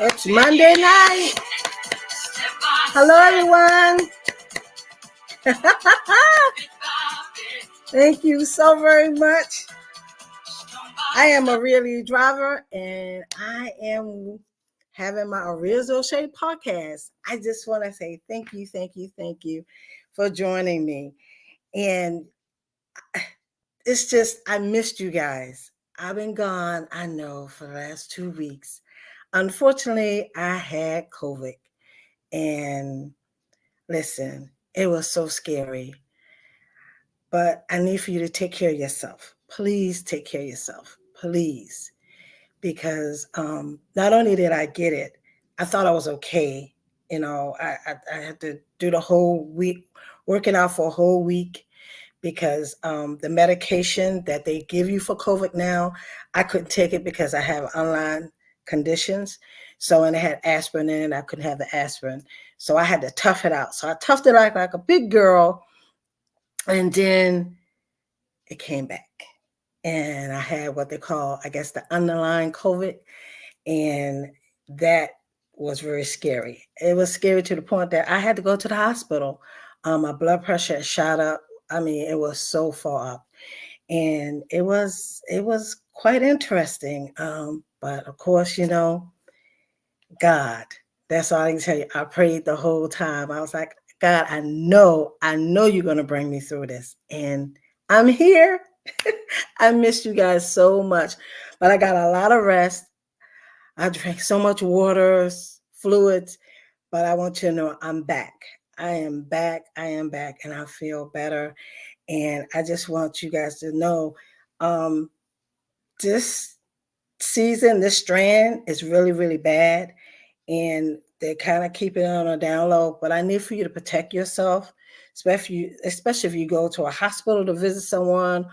It's Monday night. Hello, everyone. Thank you so very much. I am Oria Driver, and I am having my Oria's O'Shea podcast. I just want to say thank you for joining me. And it's just, I missed you guys. I've been gone, I know, for the last 2 weeks. Unfortunately, I had COVID. And listen, it was so scary. But I need for you to take care of yourself. Please take care of yourself. Please. Because not only did I get it, I thought I was okay. You know, I had to do the whole week, working out for a whole week because the medication that they give you for COVID now, I couldn't take it because I have online conditions. So, and it had aspirin in it, I couldn't have the aspirin. So I had to tough it out. So I toughed it out like a big girl. And then it came back. And I had what they call, I guess, the underlying COVID. And that was very scary. It was scary to the point that I had to go to the hospital. My blood pressure had shot up. I mean, it was so far up. And it was quite interesting. But of course, you know, God, that's all I can tell you. I prayed the whole time. I was like, God, I know you're going to bring me through this. And I'm here. I missed you guys so much, but I got a lot of rest. I drank so much water, fluids, but I want you to know I'm back. I am back, and I feel better. And I just want you guys to know this season, this strand is really, really bad. And they kind of keep it on a down low. But I need for you to protect yourself, especially if you go to a hospital to visit someone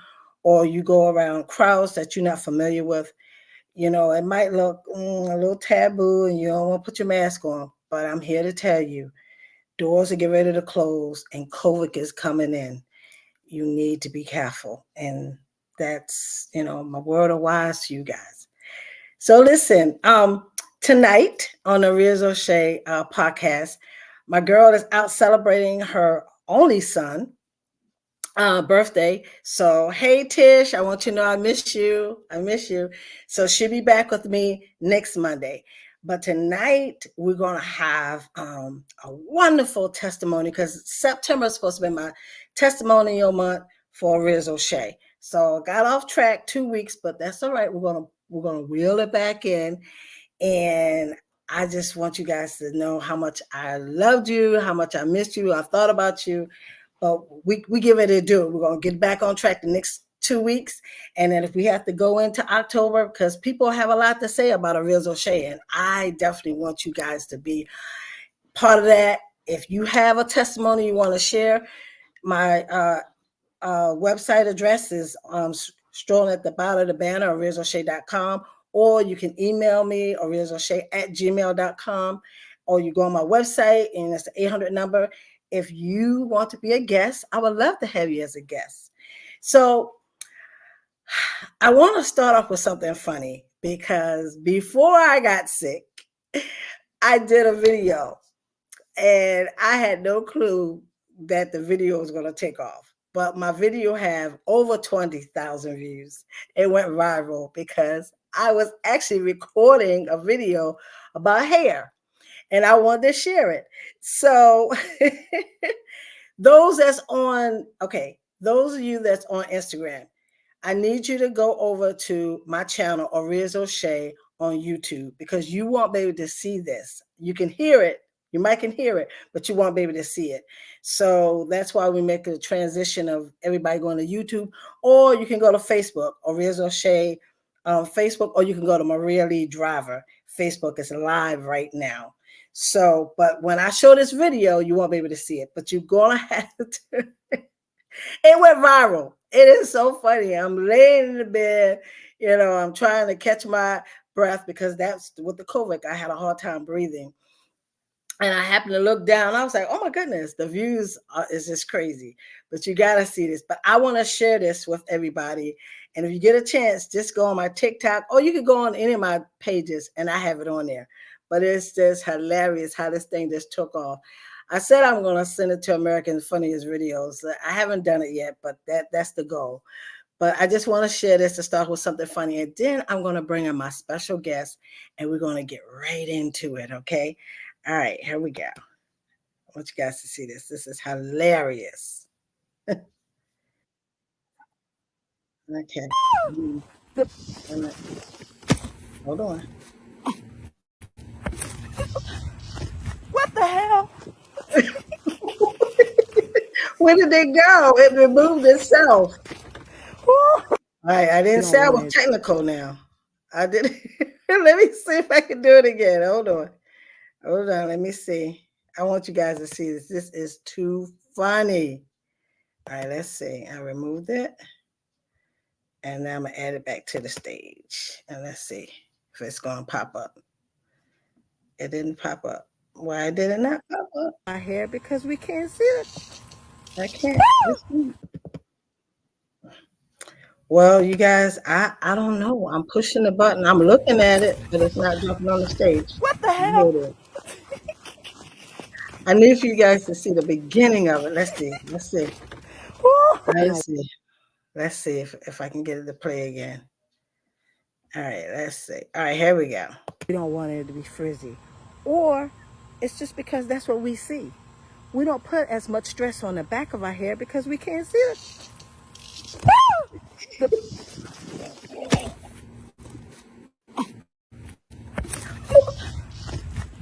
or you go around crowds that you're not familiar with. You know, it might look a little taboo and you don't want to put your mask on. But I'm here to tell you, doors are getting ready to close and COVID is coming in. You need to be careful. And that's, you know, my word of wise to you guys. So listen, tonight on the Riz O'Shea podcast, my girl is out celebrating her only son birthday. So, hey, Tish, I want you to know I miss you. I miss you. So she'll be back with me next Monday. But tonight we're going to have a wonderful testimony because September is supposed to be my testimonial month for Riz O'Shea. So got off track 2 weeks, but that's all right. We're gonna reel it back in. And I just want you guys to know how much I loved you, how much I missed you. I thought about you. But we give it a do. We're going to get back on track the next 2 weeks. And then if we have to go into October, because people have a lot to say about a Riz O'Shea, and I definitely want you guys to be part of that. If you have a testimony you want to share, my website address is strolling at the bottom of the banner, rizoshay.com, or you can email me, or rizoshay@gmail.com, or you go on my website, and it's the 800 number. If you want to be a guest, I would love to have you as a guest. So I want to start off with something funny because before I got sick, I did a video and I had no clue that the video was going to take off. But my video have over 20,000 views. It went viral because I was actually recording a video about hair and I wanted to share it. So those of you that's on Instagram, I need you to go over to my channel, Oria's O'Shea, on YouTube, because you won't be able to see this. You can hear it. You might can hear it, but you won't be able to see it. So that's why we make a transition of everybody going to YouTube, or you can go to Facebook, Oria's O'Shea Facebook, or you can go to Maria Lee Driver. Facebook is live right now. So, but when I show this video, you won't be able to see it, but you're going to have to. It went viral. It is so funny. I'm laying in the bed, you know, I'm trying to catch my breath because that's with the COVID. I had a hard time breathing. and I happened to look down. I was like, oh my goodness, the views is just crazy. But you got to see this. But I want to share this with everybody. And if you get a chance, just go on my TikTok, or you can go on any of my pages and I have it on there. But it's just hilarious how this thing just took off. I said I'm going to send it to American Funniest Videos. I haven't done it yet, but that's the goal. But I just want to share this to start with something funny. And then I'm going to bring in my special guest and we're going to get right into it. Okay. All right. Here we go. I want you guys to see this. This is hilarious. Okay. Hold on. What the hell? Where did it go? It removed itself. All right. I didn't say I was technical now. I did. Let me see if I can do it again. Hold on. Hold on. Let me see. I want you guys to see this. This is too funny. All right. Let's see. I removed it. And now I'm going to add it back to the stage. And let's see if it's going to pop up. It didn't pop up. Why did it not pop up? My hair because we can't see it. I can't. Well, you guys, I don't know. I'm pushing the button. I'm looking at it, but it's not jumping on the stage. What the hell? I need for you guys to see the beginning of it. Let's see. Let's see. Let's see. Let's see if I can get it to play again. All right, let's see. All right, here we go. We don't want it to be frizzy. Or it's just because that's what we see. We don't put as much stress on the back of our hair because we can't see it.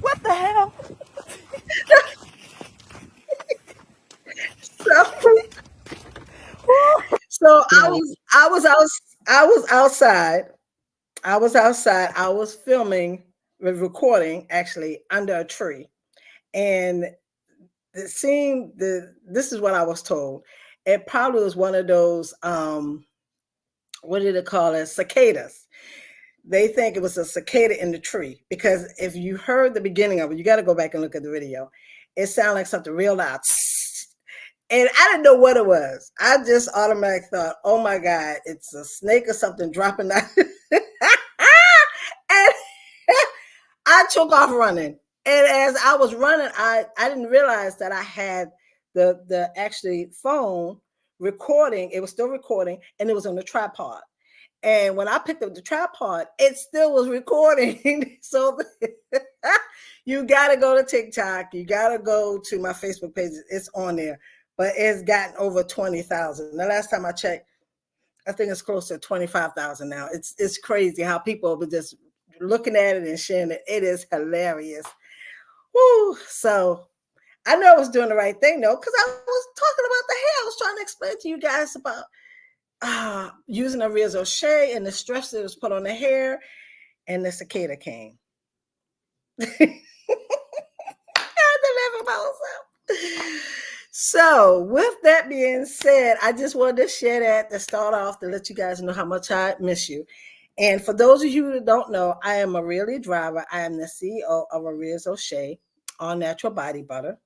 What the hell? So I was outside. I was filming, recording actually under a tree, and this is what I was told. It probably was one of those what did it call it? Cicadas. They think it was a cicada in the tree because if you heard the beginning of it, you got to go back and look at the video. It sounded like something real loud. And I didn't know what it was. I just automatically thought, oh my God, it's a snake or something dropping out. And I took off running. And as I was running, I didn't realize that I had the actually phone recording. It was still recording and it was on the tripod. And when I picked up the tripod, it still was recording. So you got to go to TikTok. You got to go to my Facebook page. It's on there. But it's gotten over 20,000. The last time I checked, I think it's close to 25,000 now. It's crazy how people are just looking at it and sharing it. It is hilarious. Woo! So I know I was doing the right thing though, because I was talking about the hair. I was trying to explain to you guys about using a Rizzo Shea and the stress that was put on the hair, and the cicada came. I had to laugh about myself. So with that being said, I just wanted to share that to start off to let you guys know how much I miss you. And for those of you that don't know, I am a Really Driver. I am the CEO of Rizzo Shea, all natural body butter.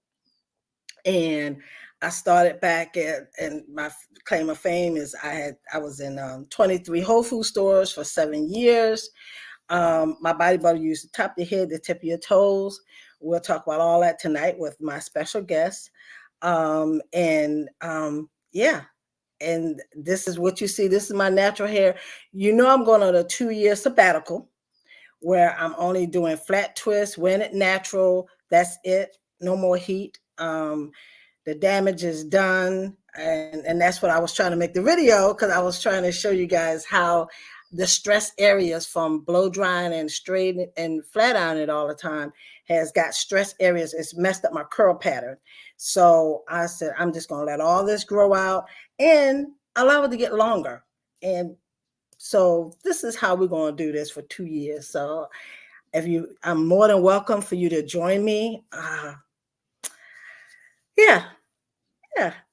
And I started back and my claim of fame is I was in 23 Whole Food stores for 7 years. My body butter used the top of your head, the tip of your toes. We'll talk about all that tonight with my special guest. Yeah. And this is what you see. This is my natural hair. You know, I'm going on a 2-year sabbatical where I'm only doing flat twists, wearing it natural. That's it. No more heat. The damage is done. And that's what I was trying to make the video, because I was trying to show you guys how the stress areas from blow drying and straight and flat ironing it all the time has got stress areas. It's messed up my curl pattern. So I said, I'm just going to let all this grow out and allow it to get longer. And so this is how we're going to do this for 2 years. So I'm more than welcome for you to join me. Yeah.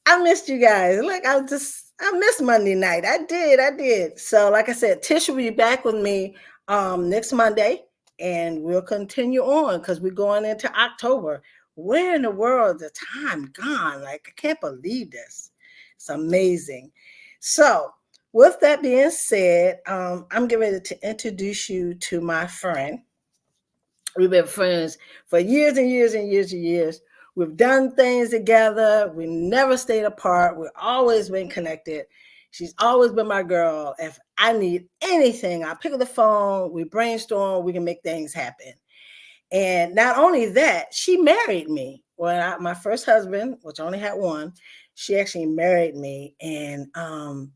I missed you guys. Like I missed Monday night. I did. So like I said, Tish will be back with me next Monday, and we'll continue on because we're going into October. where in the world the time gone? Like, I can't believe this. It's amazing. So, with that being said, I'm getting ready to introduce you to my friend. We've been friends for years and years and years and years. We've done things together. We never stayed apart. We've always been connected. She's always been my girl. If I need anything, I pick up the phone, we brainstorm, we can make things happen. And not only that, she married me. My first husband, which I only had one, she actually married me, and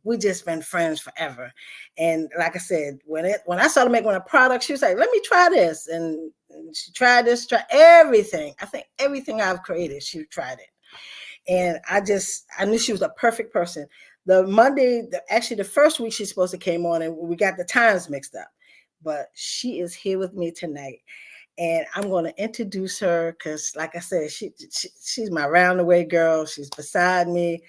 we just been friends forever. And like I said, when I started making a product, she was like, "Let me try this," and she tried this, try everything. I think everything I've created, she tried it, and I knew she was a perfect person. The Monday, actually the first week she's supposed to came on, and we got the times mixed up, but she is here with me tonight. And I'm going to introduce her because, like I said, she's my round the way girl. She's beside me.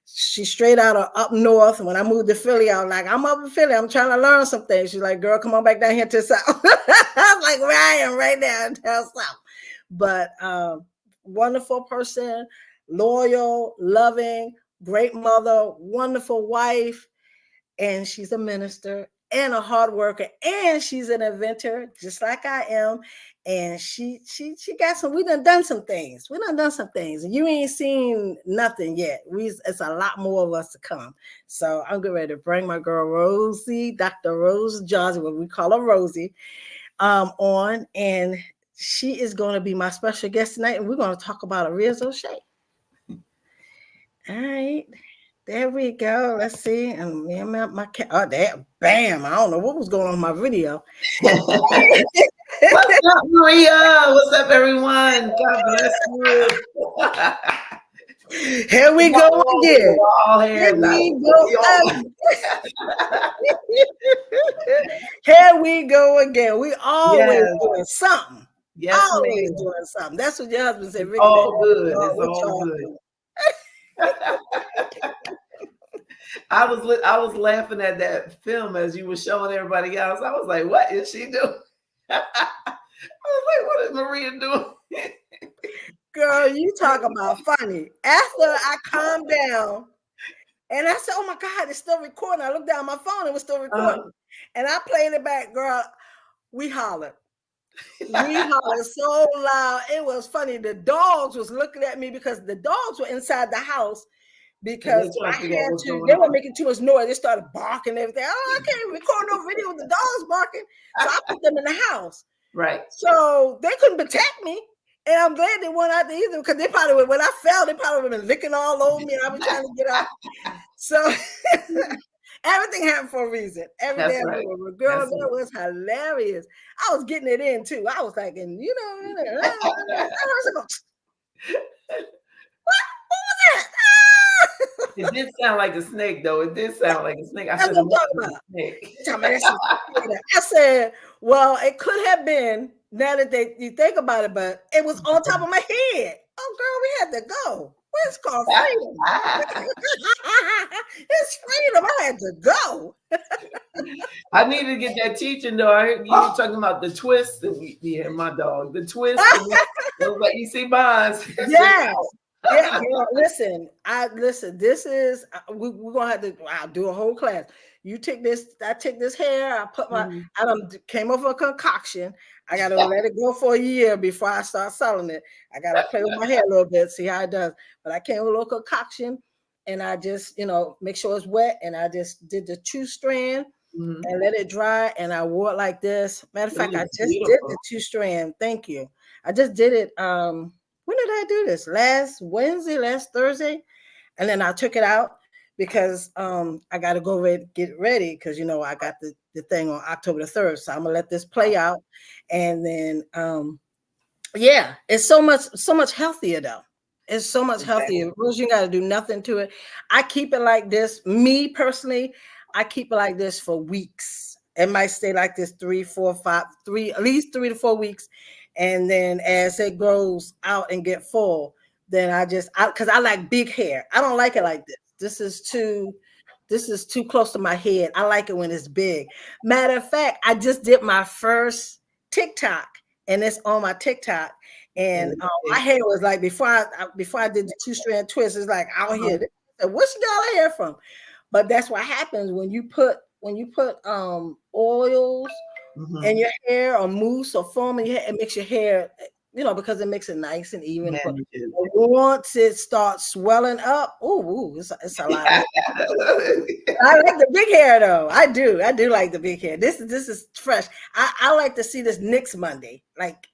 She's straight out of up north. When I moved to Philly, I was like, I'm up in Philly. I'm trying to learn some things. She's like, girl, come on back down here to the South. I was like, where I am right now down South. But wonderful person, loyal, loving, great mother, wonderful wife, and she's a minister and a hard worker, and she's an inventor just like I am. And she got some. We done some things. And you ain't seen nothing yet. It's a lot more of us to come. So I'm getting ready to bring my girl Rosie, Dr. Rose Johnson, what we call her Rosie, on, and she is going to be my special guest tonight, and we're going to talk about Oria's O'Shea. All right. There we go. Let's see. And me and my cat. Oh, there. Bam. I don't know what was going on in my video. What's up, Maria? What's up, everyone? God bless you. Here we go again. All here. Here we go again. We always doing something. Yes, always doing something. That's what your husband said. It's all good. It's all good. I was laughing at that film as you were showing everybody else. I was like, what is she doing? I was like, what is Maria doing? Girl, you talk about funny. After I calmed down and I said, oh my God, it's still recording. I looked down at my phone, it was still recording. And I played it back, girl. We hollered. We hollered so loud. It was funny. The dogs was looking at me because the dogs were inside the house. Because they were making too much noise. They started barking and everything. Oh, I can't record no video with the dogs barking. So I put them in the house. Right. So they couldn't protect me. And I'm glad they weren't out there either, because they probably, when I fell, they probably would have been licking all over me and I was trying to get out. So everything happened for a reason. Everything happened for a reason. Girl, that was hilarious. I was getting it in too. I was like, and I was like, what was that? It did sound like a snake, though. It did sound like a snake. That's what I'm talking about. I said, well, it could have been, now that you think about it, but it was on top of my head. Oh, girl, we had to go. It's called freedom. It's freedom. I had to go. I need to get that teaching, though. I heard you talking about the twist. Yeah, my dog. The twist. But you see bonds. Yes. Yeah, girl, listen. This is we're gonna have to. I'll do a whole class. You take this. I take this hair. I put my. I came up with a concoction. I gotta let it go for a year before I start selling it. I gotta play with my hair a little bit, see how it does. But I came with a little concoction, and I just make sure it's wet. And I just did the 2-strand and let it dry. And I wore it like this. Matter of fact, I just did the 2-strand. Thank you. I just did it. When did I do this? Last Thursday. And then I took it out because I got to go get ready because, I got the thing on October the 3rd. So I'm going to let this play out. And then, it's so much healthier, though. It's so much healthier. You got to do nothing to it. I keep it like this. Me, personally, I keep it like this for weeks. It might stay like this 3, 4, 5, at least 3 to 4 weeks. And then as it grows out and get full, then because I like big hair. I don't like it like this. This is too close to my head. I like it when it's big. Matter of fact, I just did my first TikTok and it's on my TikTok. And my Okay. hair was like before I did the 2-strand twist. It's like out here. Where she got her hair from? But that's what happens when you put oils in your hair or mousse or foam in your hair. It makes your hair, because it makes it nice and even. But Manages. once it starts swelling up, it's a lot. I like the big hair though. I do like the big hair. This is fresh. I like to see this next Monday. Like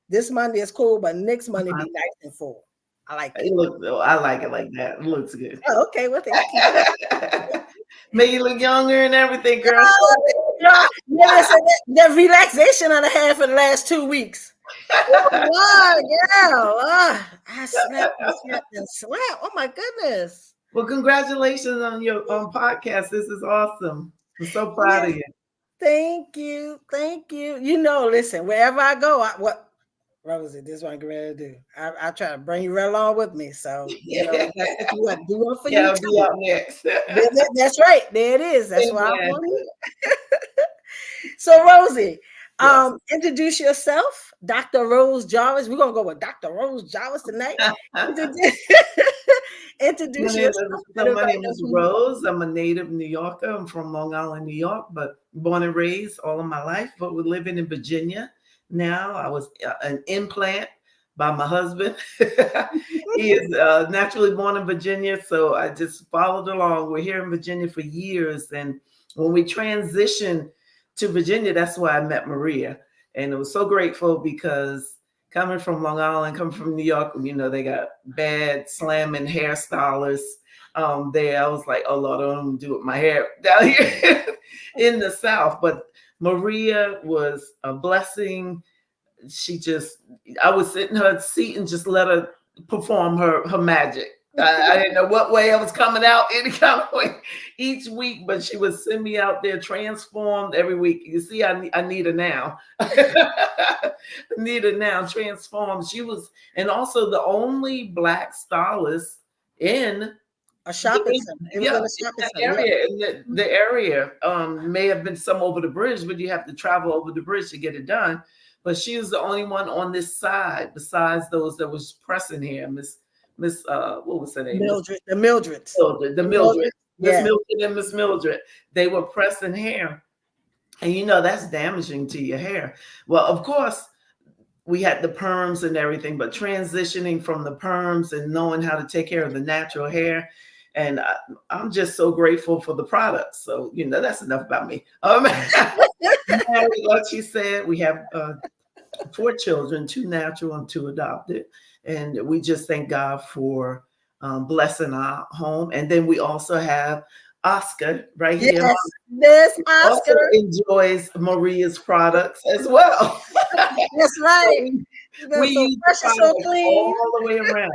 this Monday is cool, but next Monday be nice and full. I like it. I like it like that. It looks good. Oh, okay, well, thank you. Make you look younger and everything, girl. The relaxation I had for the last 2 weeks. Oh, yeah. I slept and slept. Oh my goodness. Well, congratulations on your podcast. This is awesome. I'm so proud of you. Thank you. Listen, wherever I go, Rosie, this is what I'm ready to do. I try to bring you right along with me. So, that's what you want to do one for you. I'll be up next. That's right. There it is. That's why I want you. So, Rosie, Yes. Introduce yourself, Dr. Rose Jarvis. We're gonna go with Dr. Rose Jarvis tonight. Introduce yourself. My name is Rose. I'm a native New Yorker. I'm from Long Island, New York, but born and raised all of my life. But we're living in Virginia now. I was an implant by my husband. He is naturally born in Virginia, so I just followed along. We're here in Virginia for years, and when we transitioned to Virginia, that's where I met Maria, and it was so grateful because coming from Long Island, coming from New York, they got bad slamming hairstylists there. I was like, oh Lord, I don't do it with my hair down here in the South. But Maria was a blessing. I would sit in her seat and just let her perform her magic. I didn't know what way I was coming out any kind of way each week, but she would send me out there transformed every week. You see, I need her now. I need her now transformed. She was, and also the only Black stylist in a shopping center. It was in a shopping center. Area. In the area may have been some over the bridge, but you have to travel over the bridge to get it done. But she was the only one on this side besides those that was pressing here. Miss what was her name? Mildred. The Mildreds. Yeah. Miss Mildred and Miss Mildred. They were pressing hair. And that's damaging to your hair. Well, of course, we had the perms and everything, but transitioning from the perms and knowing how to take care of the natural hair. And I'm just so grateful for the products. So, that's enough about me. Like she said, we have 4 children, 2 natural and 2 adopted. And we just thank God for blessing our home. And then we also have Oscar right here. Yes, this Oscar also enjoys Maria's products as well. That's right. We so use fresh and so clean all the way around.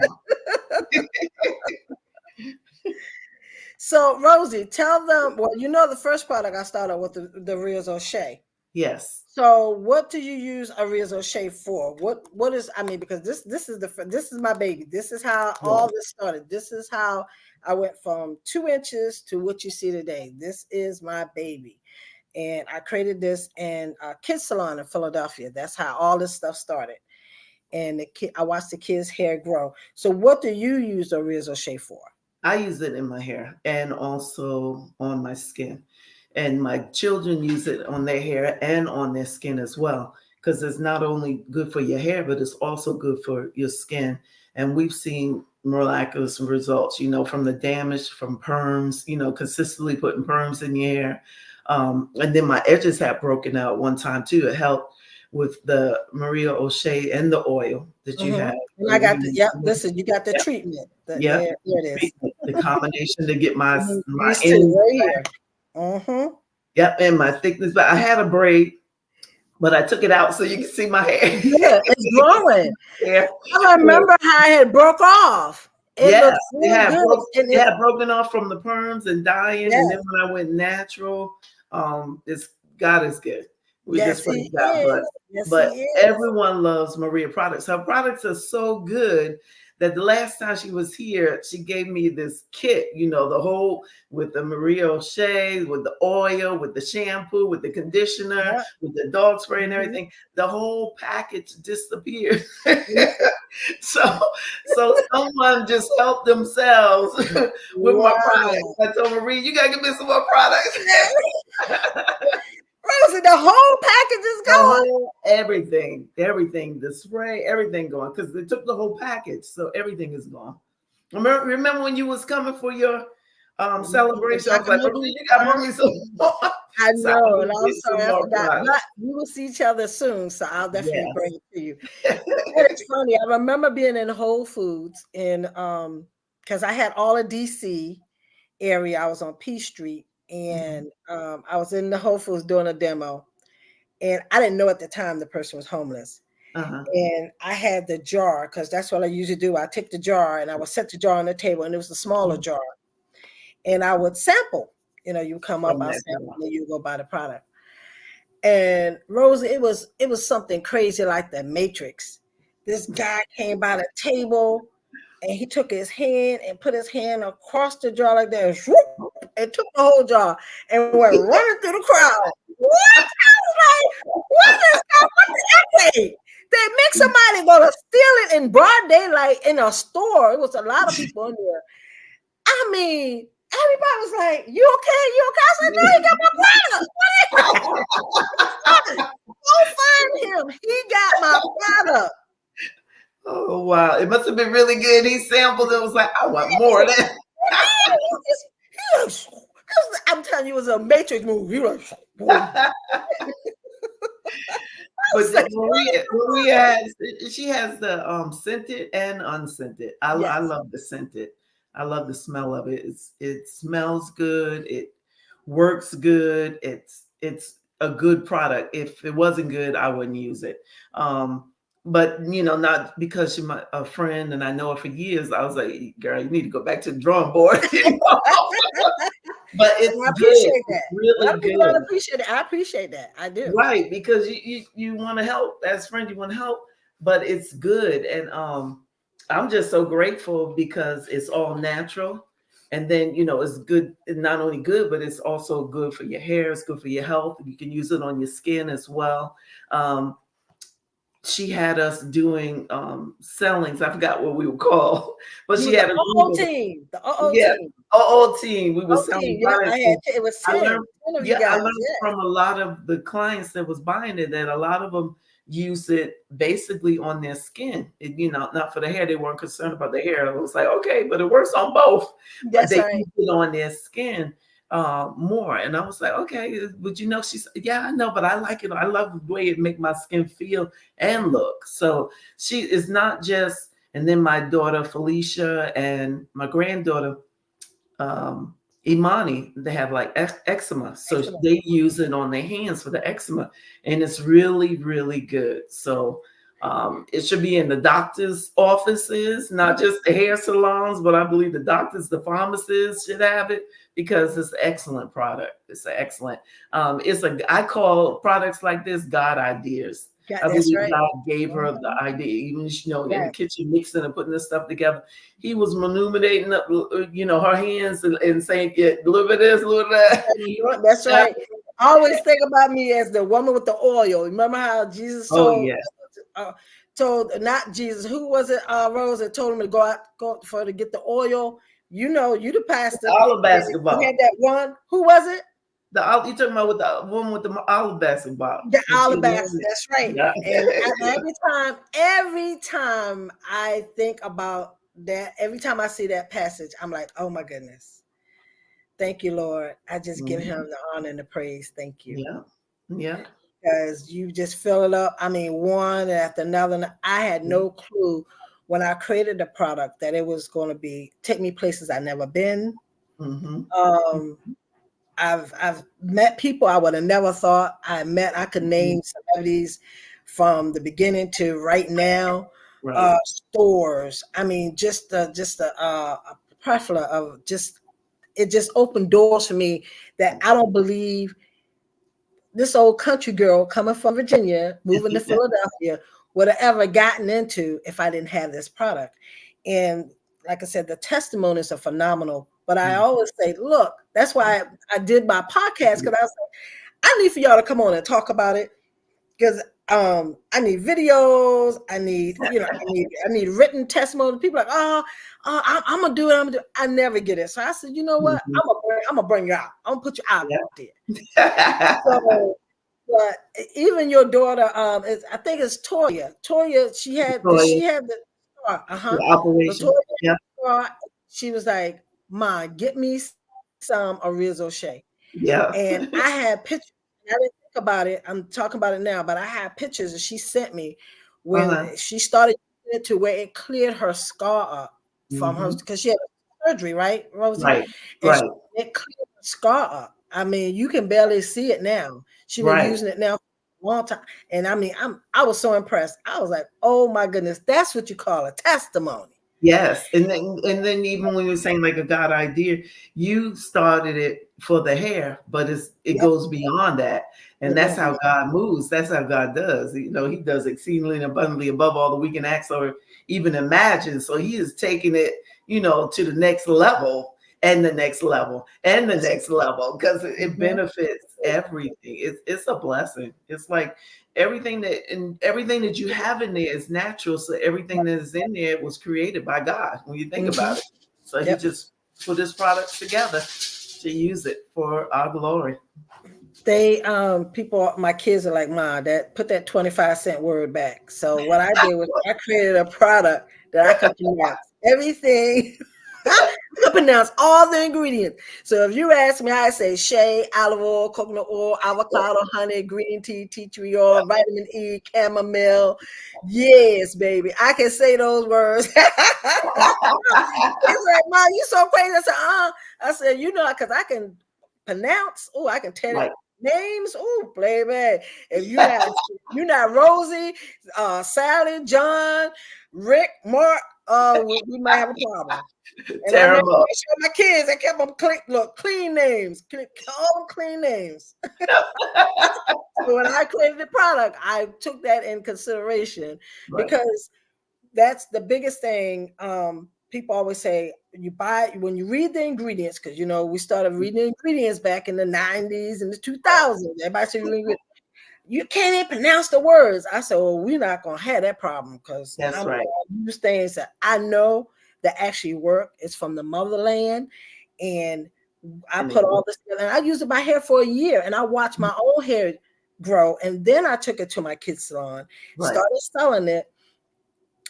So, Rosie, tell them. Well, the first product I started with the Rios O'Shea. Yes. So, what do you use a Rios O'Shea for? What is? I mean, because this is my baby. This is how all this started. This is how I went from 2 inches to what you see today. This is my baby, and I created this in a kids salon in Philadelphia. That's how all this stuff started. And I watched the kids' hair grow. So, what do you use the Rios O'Shea for? I use it in my hair and also on my skin. And my children use it on their hair and on their skin as well, because it's not only good for your hair, but it's also good for your skin. And we've seen miraculous results, from the damage from perms, consistently putting perms in your hair. And then my edges have broken out one time too. It helped with the Maria O'Shea and the oil that you have. And I got listen, you got the treatment. There it is. The combination to get my right here. Yep, and my thickness. But I had a braid, but I took it out so you can see my hair. Yeah, it's growing. Yeah. I remember how it had broke off. It had broken off from the perms and dyeing. And then when I went natural, God is good. We just Yes, he praise God, is. Yes, but he is. everyone loves Maria products. Her products are so good that the last time she was here, she gave me this kit, you know, the whole with the Maria O'Shea, with the oil, with the shampoo, with the conditioner, Yeah. with the dog spray and Mhm. everything. The whole package disappeared. Yeah. so so someone just helped themselves with my products. Wow. I told Maria, you gotta give me some more products. Rosie, the whole package is The gone. whole everything, the spray, everything gone because they took the whole package, so everything is gone. Remember when you was coming for your celebration? I was like, Maria, Documentary. you gotta bring me some more. I So I know, was and I'm get some sorry I more forgot. But products. we will see each other soon, so I'll definitely bring Yes. it to you. And it's funny. I remember being in Whole Foods in because I had all of DC area. I was on P Street, Mhm. and I was in the Whole Foods doing a demo, and I didn't know at the time the person was homeless. Uh-huh. And I had the jar because that's what I usually do. I take the jar and I would set the jar on the table, and it was a smaller Mhm. jar, and I would sample. You come up, From I that sample, jar. and then you go buy the product. And Rosie, it was something crazy like the Matrix. This guy came by the table and he took his hand and put his hand across the jar like that, and and took the whole jar and went running through the crowd. What? I was like, what is that? What the equity? They make somebody gonna steal it in broad daylight in a store. It was a lot of people in there. I mean, everybody was like, "You okay? You okay?" I said, "No, he got my product. Go find him. He got my product." Oh wow, it must have been really good. He sampled it, was like, I want more of that. I'm telling you, it was a Matrix movie. He was like, boom. I But was like, Maria has she has the scented and unscented. I yes, love the scented. I love the smell of it. It smells good. It works good. It's a good product. If it wasn't good, I wouldn't use it. But not because she's a friend and I know her for years. I was like, girl, you need to go back to the drawing board. But and it's I good. appreciate It's that. A lot really of people don't good. appreciate it. I appreciate that. I do. Right, because you want to help as friends, you want to help, but it's good. And I'm just so grateful because it's all natural. And then, it's good, not only good, but it's also good for your hair, it's good for your health. You can use it on your skin as well. Um, she had us doing sellings. I forgot what we were called, but You she was the had a group OO of, team. The OO yeah, team. all team. We were OO team. selling Yep, I products. had. It was I 10. learned, 10 of you yeah, I guys. learned Yes. from a lot of the clients that was buying it that a lot of them use it basically on their skin. Not for the hair. They weren't concerned about the hair. It was like, okay, but it works on both. But That's they right. use it on their skin more. And I was like, okay, but she said, yeah, I know, but I like it. I love the way it make my skin feel and look. So she is not just. And then my daughter Felicia and my granddaughter Imani, they have like eczema. So Excellent. they use it on their hands for the eczema. And it's really, really good. So it should be in the doctor's offices, not just the hair salons, but I believe the doctors, the pharmacists should have it because it's an excellent product. It's an excellent, I call products like this God ideas. Yeah, I that's believe right. God gave her the Mhm. idea, even in the Yes. kitchen mixing and putting this stuff together. He was manipulating, her hands and saying, "Yeah, a little bit of this, a little bit of That's that." right. I always think about me as the woman with the oil. Remember how Jesus Oh told yeah, uh, not Jesus, who was it? Rose that told him to go for to get the oil. You the pastor. olive You had basketball. that one. Who was it? You talking about with the woman with the olive basketball The when she was alabaster. wearing it? That's right. Yeah. And every time I think about that, every time I see that passage, I'm like, oh my goodness. Thank you, Lord. I just give him Mhm. the honor and the praise. Thank you. Yeah, yeah. Because you just fill it up. I mean, one after another. And I had Yeah. no clue when I created the product that it was going to take me places I've never been. Mm-hmm. Um, I've met people I would have never thought I met. I could Mm-hmm. name celebrities from the beginning to right now. Right. Stores. I mean, a plethora of just it just opened doors for me that I don't believe this old country girl coming from Virginia, moving to Philadelphia, would have ever gotten into if I didn't have this product. And like I said, the testimonies are phenomenal. But I always say, look, that's why I did my podcast, because I was like, I need for y'all to come on and talk about it, because I need videos, I need, I need written testimony. People are like, I'm gonna do it. I never get it. So I said, you know what? I'm gonna bring you out. I'm gonna put you out there. So, but even your daughter, I think it's Toya. Toya, she had the scar. The operation. The Toya, she was like, "Ma, get me some Oria." Yeah. And I had pictures. I didn't think about it. I'm talking about it now, but I had pictures that she sent me when she started to where it cleared her scar up from her, because she had surgery, right, Rosie? Right. And it cleared her scar up. I mean, you can barely see it now. She's been using it now for a long time. And I mean, I was so impressed. I was like, oh my goodness, that's what you call a testimony. Yes. And then even when you're saying like a God idea, you started it for the hair, but it goes beyond that. And that's how God moves. That's how God does. You know, he does exceedingly and abundantly above all that we can ask or even imagine. So he is taking it, you know, to the next level and the next level and the next level, because it benefits everything. It's a blessing. It's like everything that you have in there is natural. So everything that is in there was created by God when you think about it. So he just put his products together to use it for our glory. They people, my kids are like, Ma, put that 25-cent word back. So what I did was I created a product that I could pronounce everything. I could pronounce all the ingredients. So if you ask me, I say shea, olive oil, coconut oil, avocado, honey, green tea, tea tree oil, vitamin E, chamomile. Yes, baby, I can say those words. It's like, Ma, you so crazy. I said, you know, because I can pronounce. Oh, I can tell it. Names, oh, baby. If you're not Rosie, Sally, John, Rick, Mark, we might have a problem. And I never make sure my kids, I kept them clean names, all clean names. So when I created the product, I took that in consideration because that's the biggest thing. People always say when you read the ingredients, because you know we started reading the ingredients back in the 90s and the 2000s. Everybody said you can't even pronounce the words. I said, well, we're not gonna have that problem, because I'm gonna use things that I know that actually work. It's from the motherland, and I put all this together. And I used it my hair for a year, and I watched my own hair grow. And then I took it to my kids' salon, started selling it.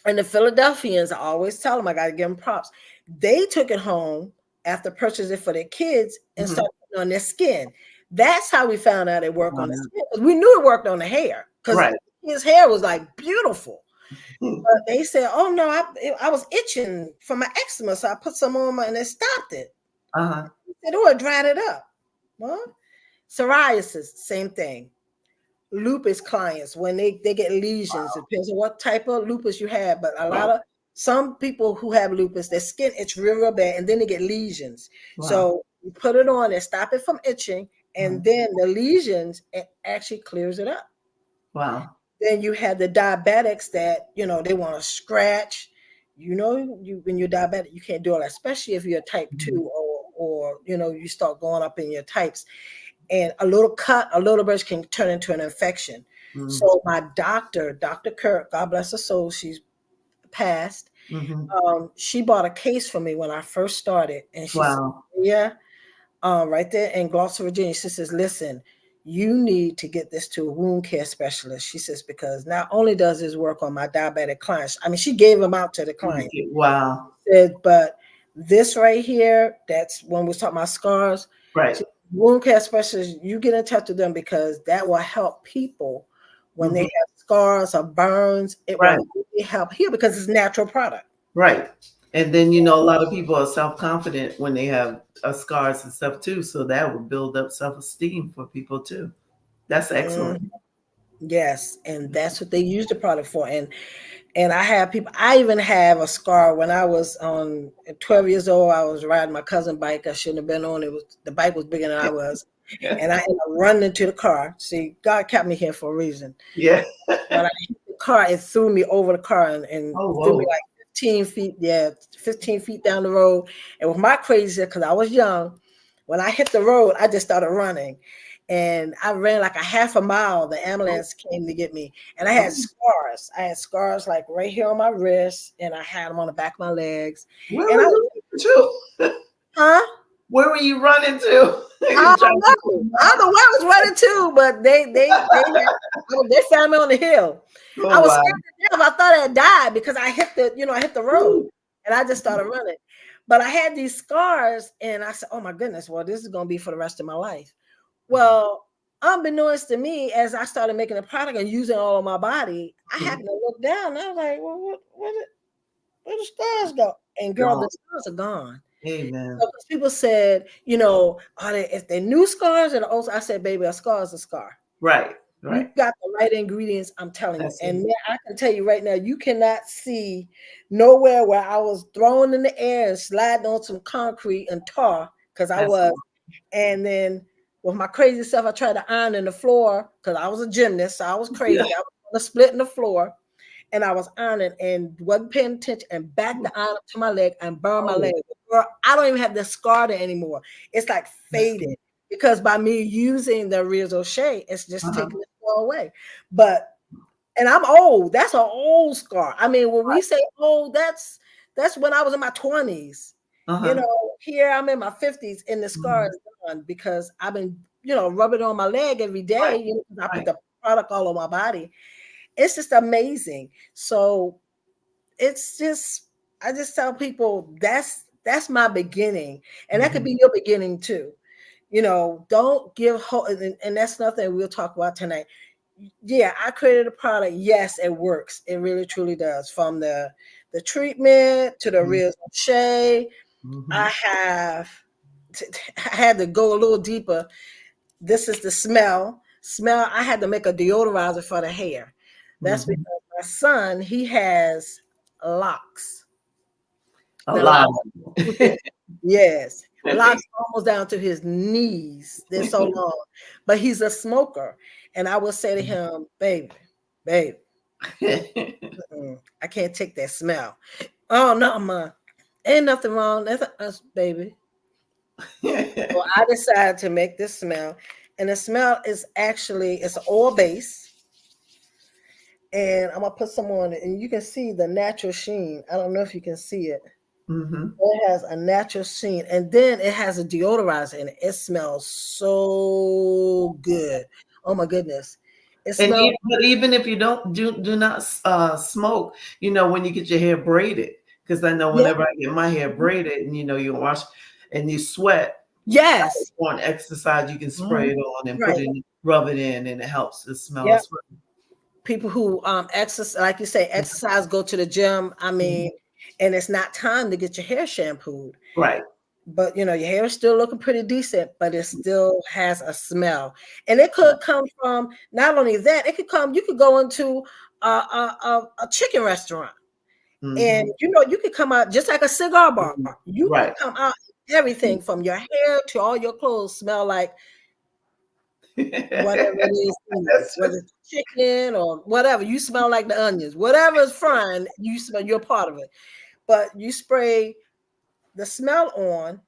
And the Philadelphians, I always tell them, I got to give them props. They took it home after purchasing it for their kids and started putting it on their skin. That's how we found out it worked on the skin. Because we knew it worked on the hair, because his hair was like beautiful. But they said, oh no, I was itching from my eczema, so I put some on and it stopped it. They said, oh, it dried it up. Well, psoriasis, same thing. Lupus clients, when they get lesions, it depends on what type of lupus you have, but some people who have lupus, their skin itch real bad, and then they get lesions. So you put it on and stop it from itching, and then the lesions, it actually clears it up. Wow. Then you have the diabetics that, you know, they want to scratch. You know, when you're diabetic, you can't do all that, especially if you're type 2 or you know, you start going up in your types. And a little cut, a little brush can turn into an infection. So my doctor, Dr. Kirk, God bless her soul, she's passed. She bought a case for me when I first started. And she said, right there in Gloucester, Virginia, she says, listen, you need to get this to a wound care specialist. She says, because not only does this work on my diabetic clients, I mean, she gave them out to the client. Wow. Said, but this right here, that's when we're talking about scars. Wound care specialists, you get in touch with them, because that will help people when they have scars or burns. It will really help heal, because it's a natural product. Right. And then, you know, a lot of people are self-confident when they have scars and stuff too. So that would build up self-esteem for people too. That's excellent. Yes. And that's what they use the product for. And I have people, I even have a scar when I was 12 years old. I was riding my cousin's bike. I shouldn't have been on it. The bike was bigger than I was. and I ended up running into the car. See, God kept me here for a reason. Yeah. When I hit the car, it threw me over the car and Oh, threw me whoa. like 15 feet, 15 feet down the road. And with my crazy, because I was young, when I hit the road, I just started running. And I ran like a half a mile. The ambulance came to get me. And I had Oh, scars. I had scars like right here on my wrist, and I had them on the back of my legs. where And were I, you running to? huh? Where were you running to? You I were trying don't know. I don't know where I was running to, but they found me on the hill. I Oh, was wow. scared to death. I thought I had died because I hit the road Ooh. and I just started running. But I had these scars and I said, oh my goodness, well, this is gonna be for the rest of my life. Well, unbeknownst to me, as I started making the product and using all of my body, I happened to look down and I was like, well, where the scars go? And girl, Gone. the scars are gone. Amen. So 'cause people said, if they new scars and also, I said, baby, a scar is a scar. Right. You Right. got the right ingredients, I'm telling you. That's And it. man, I can tell you right now, you cannot see nowhere where I was thrown in the air and sliding on some concrete and tar, because I That's was. it. And then with my crazy self, I tried to iron in the floor because I was a gymnast. So I was crazy. I was on the split in the floor. And I was ironing and wasn't paying attention and backed the iron up to my leg and burned my Oh, leg. Girl, I don't even have the scar there anymore. It's like that's faded good. because by me using the Rizzo Shea, it's just Uh-huh. taking the scar away. But and I'm old. That's an old scar. I mean, when we say old, that's when I was in my 20s. Uh-huh. Here I'm in my 50s and the scar Mhm. is gone because I've been, rubbing on my leg every Right. day. 'Cause I put Right. the product all over my body. It's just amazing. So it's just I just tell people that's my beginning, and that could Mhm. be your beginning too. Don't give hope, and that's nothing we'll talk about tonight. Yeah, I created a product. Yes, it works. It really truly does. From the treatment to the Mhm. real shea, I Mhm. have. I had to go a little deeper. This is the smell. Smell. I had to make a deodorizer for the hair. That's Mhm. because my son, he has locks. A The lot. locks, yes, locks almost down to his knees. They're so long, but he's a smoker, and I would say to him, baby, I can't take that smell. Oh no, ma, ain't nothing wrong. That's us, baby. So I decided to make this smell, and the smell is actually it's an oil base. And I'm gonna put some on it, and you can see the natural sheen. I don't know if you can see it. Mhm. It has a natural sheen, and then it has a deodorizer in it. It smells so good. Oh my goodness, it And smells. but even if you don't do not smoke, when you get your hair braided, because I know Yeah. whenever I get my hair braided, and you wash and you sweat, Yes. on exercise, you can spray Mhm. it on and Right. rub it in, and it helps the smell Yep. as well. People who exercise, like you say, exercise, go to the gym. I mean, Mhm. and it's not time to get your hair shampooed. Right. But your hair is still looking pretty decent, but it still has a smell. And it could come from not only that, it could come, you could go into a chicken restaurant and Mhm. you could come out just like a cigar bar. Mhm. You could Right. come out everything from your hair to all your clothes smell like whatever it is in it, That's whether it's chicken or whatever. You smell like the onions. Whatever is frying, you smell, you're part of it. But you spray the smell on,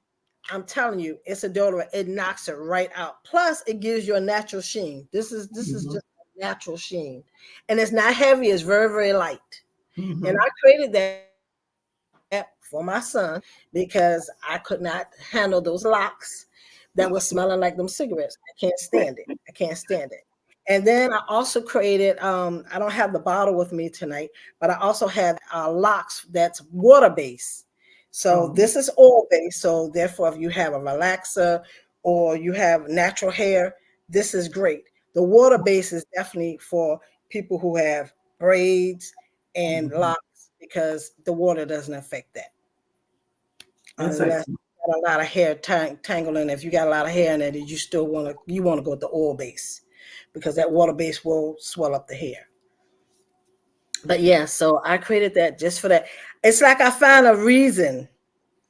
I'm telling you, it's a deodorant. It knocks it right out. Plus, it gives you a natural sheen. This is Mhm. just a natural sheen, and it's not heavy. It's very very light. And Mhm. I created that for my son because I could not handle those locks that were smelling like them cigarettes. I can't stand it. I can't stand it. And then I also created. I don't have the bottle with me tonight, but I also have locks that's water based. So Oh, this is oil based. So therefore, if you have a relaxer or you have natural hair, this is great. The water base is definitely for people who have braids and mhm. locks because the water doesn't affect that That's unless excellent. you got a lot of hair tangling. If you got a lot of hair in it, you still want to go with the oil base because that water base will swell up the hair. But yeah, so I created that just for that. It's like I found a reason.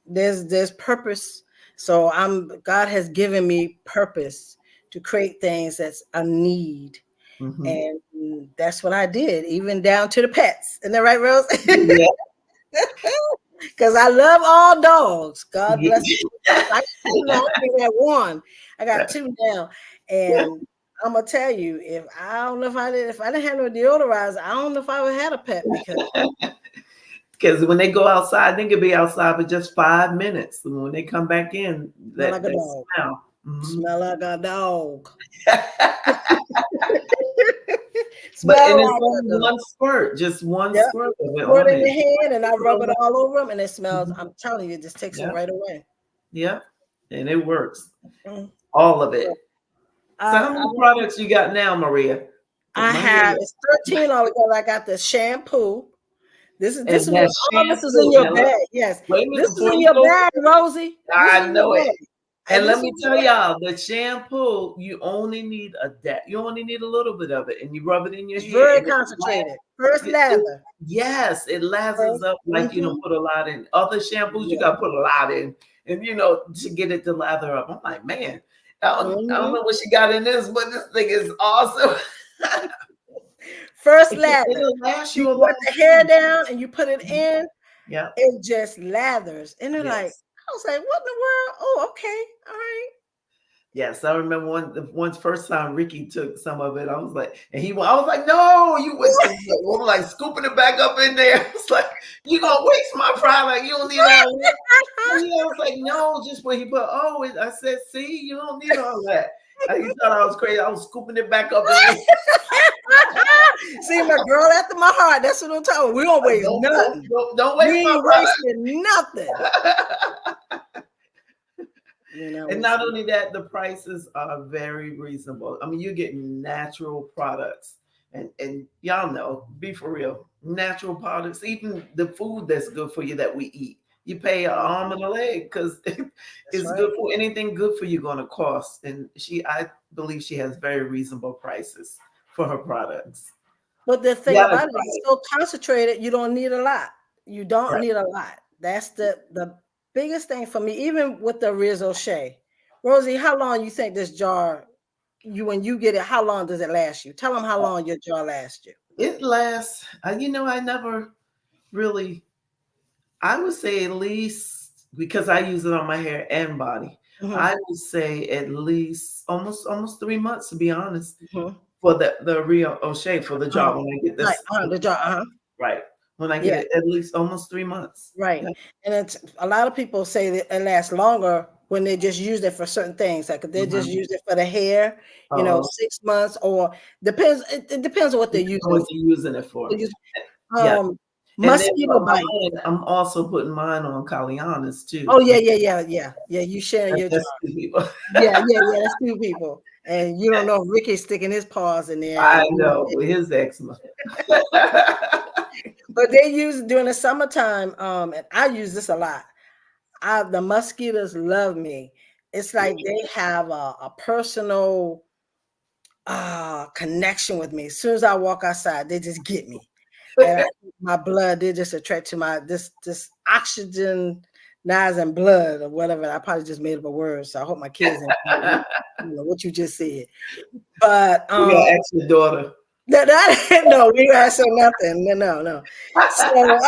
There's purpose. So God has given me purpose to create things that's a need. Mm-hmm. And that's what I did, even down to the pets. Isn't that right, Rose? Yeah. Because I love all dogs. God Yeah. bless them. I got two now. I think I got one. I got two now. And I'm gonna tell you, if I don't know if I didn't have no deodorizer, I don't know if I would have had a pet Because when they go outside, they could be outside for just 5 minutes. And when they come back in, smell that like a dog. smell. Mm-hmm. Smell like a dog. But Smell and it's like only a dog. one squirt, just one Yep. squirt of it Pour it on in it. your hand and I rub it all over them and it smells. Mhm. I'm telling you, it just takes them Yeah, right away. yeah, and it works. Mm. All of it. So how I, many products you got now, Maria? Because I my hair have it's 13 altogether. I got the shampoo. This and is that what all this is in shampoo. your Now, bag. Yes. wait a This minute is before in you your go. bag, Rosie. This is I in your know it. bag. And let This me is tell y'all, the shampoo, you only need you only need a little bit of it, and you rub it in your it's hair, very and concentrated. First it lather. yes, it lathers First, up like you don't put a lot in. Other shampoos, you yeah. got to put a lot in, and to get it to lather up. I'm like, man, I don't know what she got in this, but this thing is awesome. First lather. It'll last You you a wet long the hair time. down and you put it in, Yeah. it just lathers. And they're like, Yes. I was like, what in the world? Oh, okay. All right. Yes, I remember once first time Ricky took some of it. I was like, I was like, no, you would. I'm like scooping it back up in there. It's like you gonna waste my product. You don't need all that. Yeah, I was like, no, just what he put. Oh, I said, see, you don't need all that. He thought I was crazy. I was scooping it back up in there. See, my girl after my heart. That's what I'm talking. We don't waste nothing. Don't We waste my ain't wasting nothing. product. You know, And not only that, the prices are very reasonable. I mean, you're getting natural products. And y'all know, be for real, natural products, even the food that's good for you that we eat. You pay an arm and a leg because it's right. good for anything good for you going to cost. And I believe she has very reasonable prices for her products. But the You thing gotta about it is try it's it. so concentrated, you don't need a lot. You don't Right. need a lot. That's the biggest thing for me, even with the Rizzo Shea. Rosie, how long you think this jar, when you get it, how long does it last you? Tell them how long your jar lasts you. It lasts, I never really, I would say at least because I use it on my hair and body. Mhm, I would say at least almost 3 months to be honest mhm. for the Rio O'Shea for the Uh-huh. job when I get Right, this the jar, right when I get yeah, it at least almost 3 months. right. Yeah. And it's a lot of people say that it lasts longer when they just use it for certain things. Like if they just Mhm. use it for the hair, Oh, 6 months or depends. It depends on what they're depends using on it what for. you're using it for. They use- Yeah, and then Mosquito for bite. mine, I'm also putting mine on Kalianas too. Oh yeah, yeah, yeah, yeah, yeah. You sharing your jar. That's two people. Yeah, yeah, yeah. That's two people, and you don't know if Ricky's sticking his paws in there. I And know with his eczema. but they use it during the summertime. And I use this a lot. The mosquitoes love me. It's like they have a personal connection with me. As soon as I walk outside, they just get me. And my blood, they just attract to my this oxygen blood or whatever. I probably just made up a word. So I hope my kids didn't what you just said. But You gotta ask your daughter. no, we don't say nothing. No. So,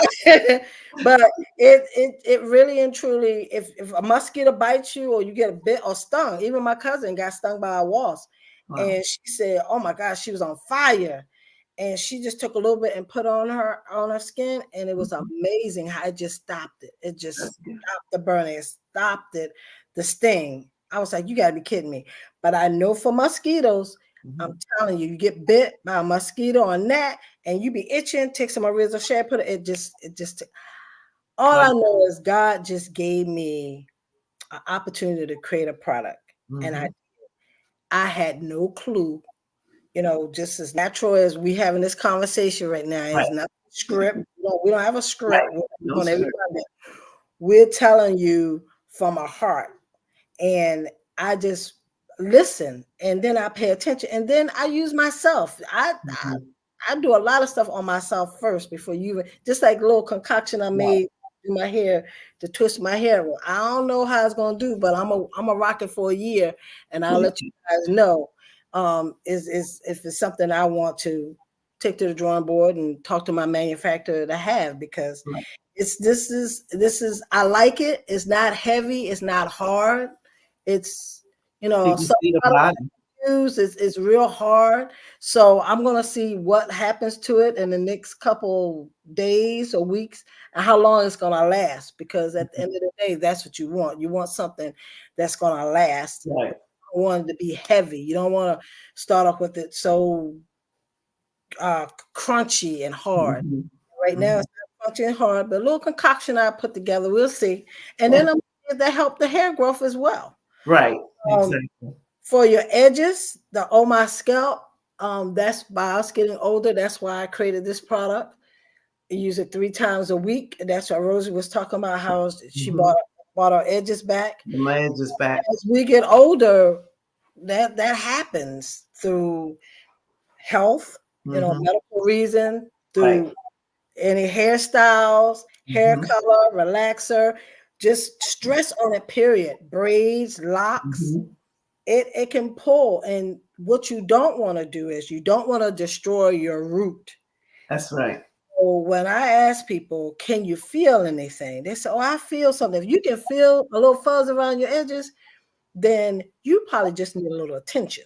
but it really and truly, if a mosquito bites you or you get a bit or stung, even my cousin got stung by a wasp, Wow. and she said, "Oh my gosh, she was on fire." And she just took a little bit and put on her skin, and it was Mhm. amazing how it just stopped it. It just That's good. stopped the burning, it stopped it, the sting. I was like, you gotta be kidding me. But I know for mosquitoes, I'm Mhm. telling you, you get bit by a mosquito or gnat, and you be itching, take some Arizo shea, put it. All I Like, know is God just gave me an opportunity to create a product, and mhm. I had no clue. Just as natural as we having this conversation right now, Right, is not script. We don't have a right. script. We're No on every script. Sunday. We're telling you from our heart, and I just listen, and then I pay attention, and then I use myself. Mhm. I do a lot of stuff on myself first before you. Just like a little concoction I Right. made. do my hair, to twist my hair. Well, I don't know how it's gonna do, but I'm a rock it for a year, and I'll let you guys know. Is if it's something I want to take to the drawing board and talk to my manufacturer to have, because Right. this is I like it. It's not heavy. It's not hard. It's You can some see the products body. I use is real hard. So I'm gonna see what happens to it in the next couple days or weeks, and how long it's gonna last. Because at the end of the day, that's what you want. You want something that's gonna last. Right. You want it to be heavy. You don't want to start off with it so crunchy and hard. Mm-hmm. Right now, Mm-hmm. it's not crunchy and hard, but a little concoction I put together, we'll see. And then I'm gonna see if that help the hair growth as well. Right. Um, Exactly. for your edges, the Oh My Scalp, that's by us getting older. That's why I created this product. I use it 3 times a week. And that's what Rosie was talking about, how she Mm-hmm. bought her edges back. My edge is back. As we get older, that happens through health, Mm-hmm. medical reason, Right. through any hairstyles, hair Mm-hmm. color, relaxer, just stress on it, period. Braids, locks, Mm-hmm. it can pull. And what you don't want to do is you don't want to destroy your root. That's right. So when I ask people, can you feel anything? They say, oh, I feel something. If you can feel a little fuzz around your edges, then you probably just need a little attention.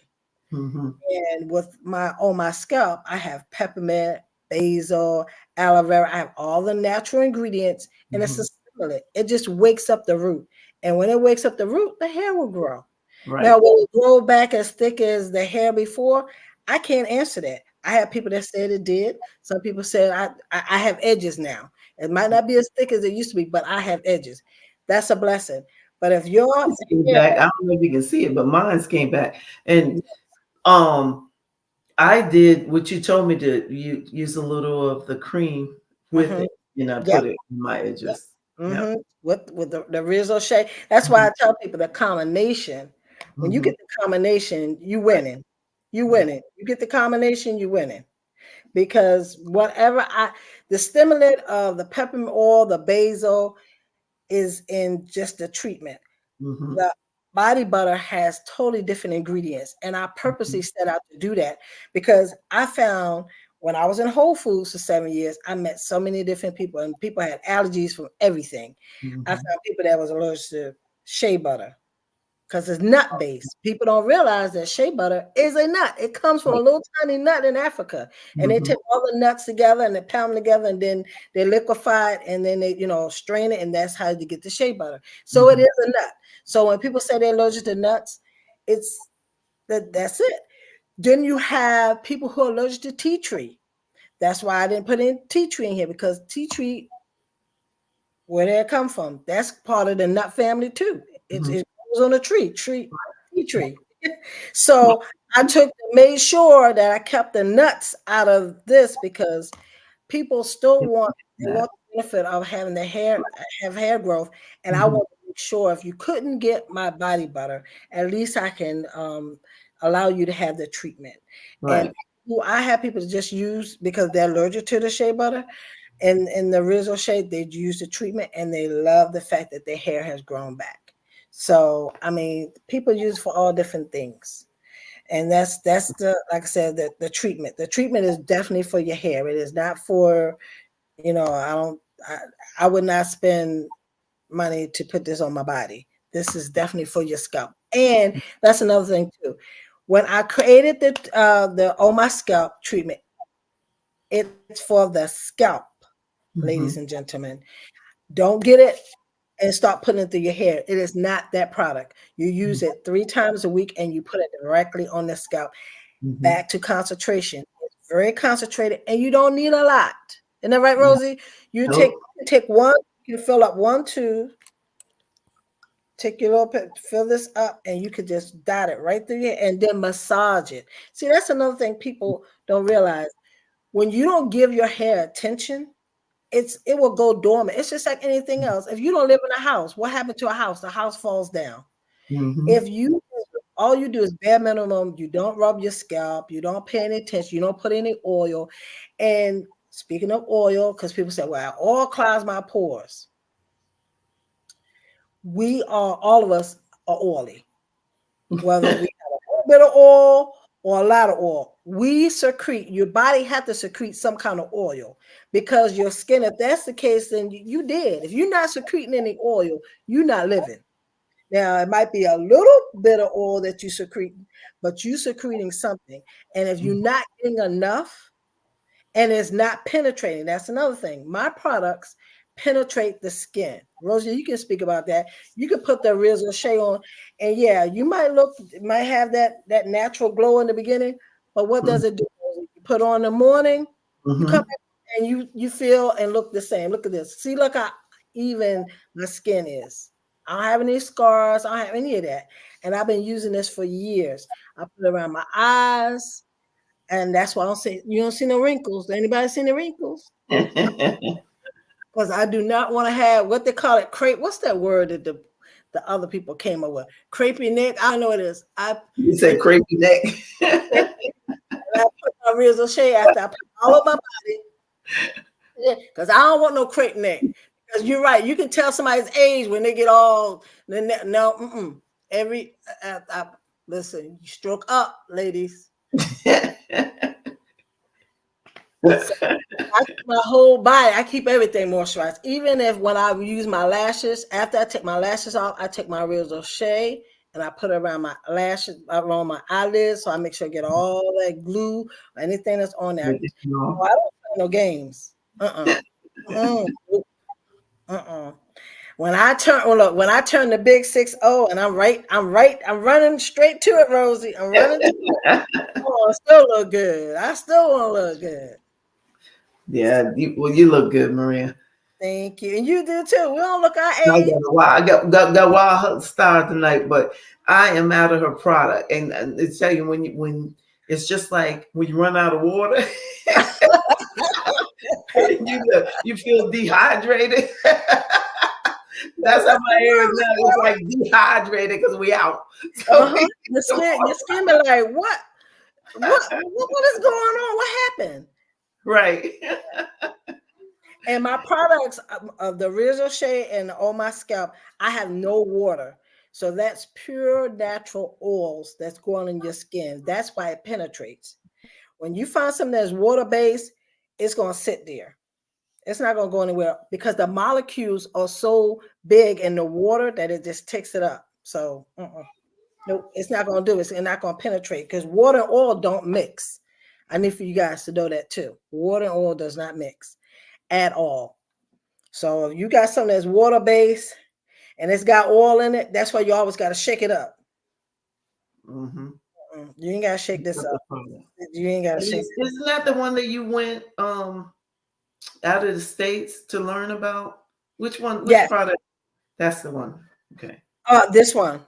Mm-hmm. And with my scalp, I have peppermint, basil, aloe vera. I have all the natural ingredients, and it's Mm-hmm. a stimulant. It just wakes up the root. And when it wakes up the root, the hair will grow. Right. Now, will it grow back as thick as the hair before? I can't answer that. I have people that said it did. Some people said I have edges now. It might not be as thick as it used to be, but I have edges. That's a blessing. But if your Mine's came hair, back. I don't know if you can see it, but mine's came back. And um I did what you told me to use a little of the cream with mhm, it, and I yep, put it in my yep. edges. Yep. Hmm. With the Rizzo shade. That's why Mhm. I tell people the combination. When you Mhm. get the combination, you Right. winning. You Right. winning. You get the combination, you winning. Because the stimulant of the peppermint oil, the basil is in just the treatment. Mhm. The body butter has totally different ingredients. And I purposely Mhm. set out to do that because I found when I was in Whole Foods for 7 years, I met so many different people, and people had allergies from everything. I Mhm. found people that was allergic to shea butter because it's nut based. People don't realize that shea butter is a nut. It comes from a Right. little tiny nut in Africa, and they Mhm. take all the nuts together and they pound them together, and then they liquefy it, and then they strain it, and that's how you get the shea butter. So it Mhm. is a nut. So when people say they're allergic to nuts, it's that's it. Then you have people who are allergic to tea tree. That's why I didn't put in tea tree in here, because tea tree, where did it come from? That's part of the nut family too. Mhm. It grows on a tea Right. tree. So I made sure that I kept the nuts out of this, because people still they That. want the benefit of having have hair growth. And I Mhm. want to make sure, if you couldn't get my body butter, at least I can allow you to have the treatment. And Right. I have people to just use, because they're allergic to the shea butter and in the Rizzo shade, they use the treatment and they love the fact that their hair has grown back. So I mean, people use for all different things. And that's the, like I said, the treatment. The treatment is definitely for your hair. It is not for, I don't I, I would not spend money to put this on my body. This is definitely for your scalp. And that's another thing too. When I created the On My Scalp treatment, it's for the scalp, ladies Mhm. and gentlemen. Don't get it and start putting it through your hair. It is not that product. You use Mhm. it 3 times a week and you put it directly on the scalp. Mhm. Back to concentration. It's very concentrated and you don't need a lot. Isn't that right, Yeah. Rosie? Nope. You take one, you fill up one tube, take your little bit, fill this up, and you could just dot it right through your, and then massage it. See, that's another thing people don't realize. When you don't give your hair attention, it will go dormant. It's just like anything else. If you don't live in a house, what happened to a house? The house falls down. Mhm. If you all you do is bare minimum, you don't rub your scalp, you don't pay any attention, you don't put any oil. And speaking of oil, because people say, well, oil clogs my pores. we are, all of us are oily, whether we have a little bit of oil or a lot of oil. We secrete, your body has to secrete some kind of oil because your skin, if that's the case, then you did. If you're not secreting any oil, you're not living. Now, it might be a little bit of oil that you secrete, but you secreting something. And if you're not getting enough, and it's not penetrating. That's another thing. My products penetrate the skin. Rosie, you can speak about that. You can put the Real Shea on, and yeah, you might have that natural glow in the beginning, but what does it do? You put on in the morning, you come Mm-hmm. back and you feel and look the same. Look at this. See, look how even my skin is. I don't have any scars. I don't have any of that. And I've been using this for years. I put it around my eyes, and that's why I don't see, you don't see no wrinkles. Anybody see the wrinkles? Because I do not want to have what they call it, crepe. What's that word that the other people came up with? Crepey neck. I don't know what it is. I You said crepey neck. and I put my Rizzo Shea after I put all of my body. Because I don't want no crepe neck. Because you're right. You can tell somebody's age when they get all the neck. No, every listen, you stroke up, ladies. So I keep my whole body, I keep everything moisturized. Even if when I use my lashes, after I take my lashes off, I take my Real Shea and I put it around my lashes, around my eyelids, so I make sure I get all that glue or anything that's on there. Oh, I don't play no games. Uh-uh. Uh-uh. When I turn, well, look, when I turn the big 6-0 and I'm running straight to it, Rosie. I'm running to it. Oh, I still look good. I still want to look good. Yeah, you look good, Maria. Thank you. And you do too. We don't look our I age. got a wild, got wild star tonight, but I am out of her product, and it's tell you when it's just like when you run out of water, you feel dehydrated. That's how my hair is now. It's like dehydrated because we out. So Your skin be like, what is going on? What happened? right. And my products of the Rizzo Shea and on my scalp, I have no water. So that's pure natural oils that's going in your skin. That's why it penetrates. When you find something that's water based, it's going to sit there. It's not going to go anywhere because the molecules are so big in the water that it just takes it up. So, no, it's not going to do it. It's not going to penetrate because water and oil don't mix. I need for you guys to know that too. Water and oil does not mix at all. So if you got something that's water based and it's got oil in it, that's why you always got to shake it up. Mm-hmm. You ain't got to shake this up. You ain't got to shake. Isn't that the one that you went out of the States to learn about? Which one? Which Yes. product? That's the one. Okay. This one.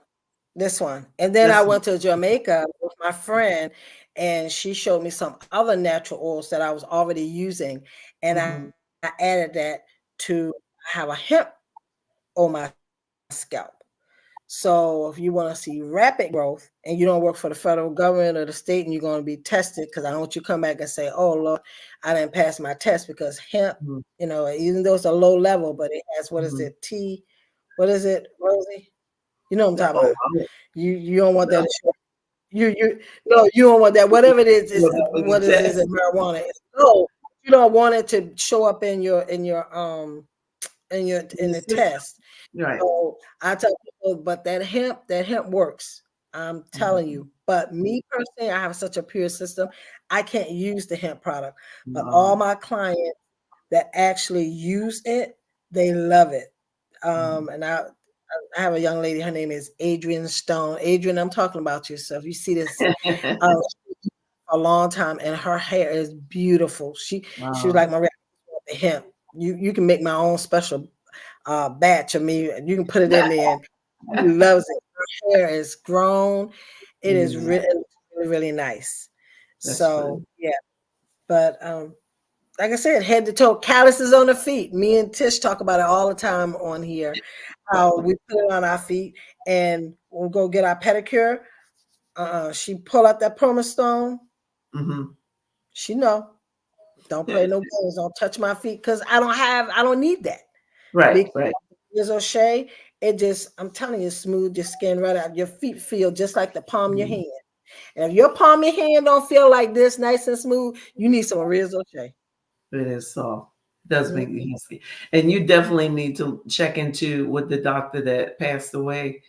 And then I This went to Jamaica with my friend, and she showed me some other natural oils that I was already using, and mm-hmm. I added that to have a hemp on my scalp. So if you want to see rapid growth and you don't work for the federal government or the state and you're going to be tested, because I don't want you to come back and say, oh, Lord, I didn't pass my test, because hemp, Mm-hmm. Even though it's a low level, but it has, what is Mm-hmm. it, what is it, Rosie? You know what I'm talking Oh, about. You don't want that to show. You don't want that. Whatever it is what is it, marijuana. No, you don't want it to show up in the test. right. So I tell people, but that hemp works. I'm telling you. But me personally, I have such a pure system. I can't use the hemp product. But all No. my clients that actually use it, they love it. Mm-hmm. And I have a young lady, her name is Adrian Stone. Adrian, I'm talking about you. So if you see this a long time, and her hair is beautiful. She was Wow. like, Maria, the hemp. You can make my own special batch of me. You can put it in there. And she loves it. Her hair is grown. It is Mm, really, really, really nice. that's So funny. yeah, but like I said, head to toe, calluses on the feet. Me and Tish talk about it all the time on here. How we put it on our feet, and we'll go get our pedicure. She pull out that pumice stone. Mm-hmm. She know, don't play no games. Don't touch my feet because I don't need that. Right. Because Right. it's O'Shea, It just, I'm telling you, smooth your skin right out. Your feet feel just like the palm of your Mhm. hand. And if your palm of your hand don't feel like this, nice and smooth, you need some Oria Shea. It is soft. It does make you easy. And you definitely need to check into what the doctor that passed away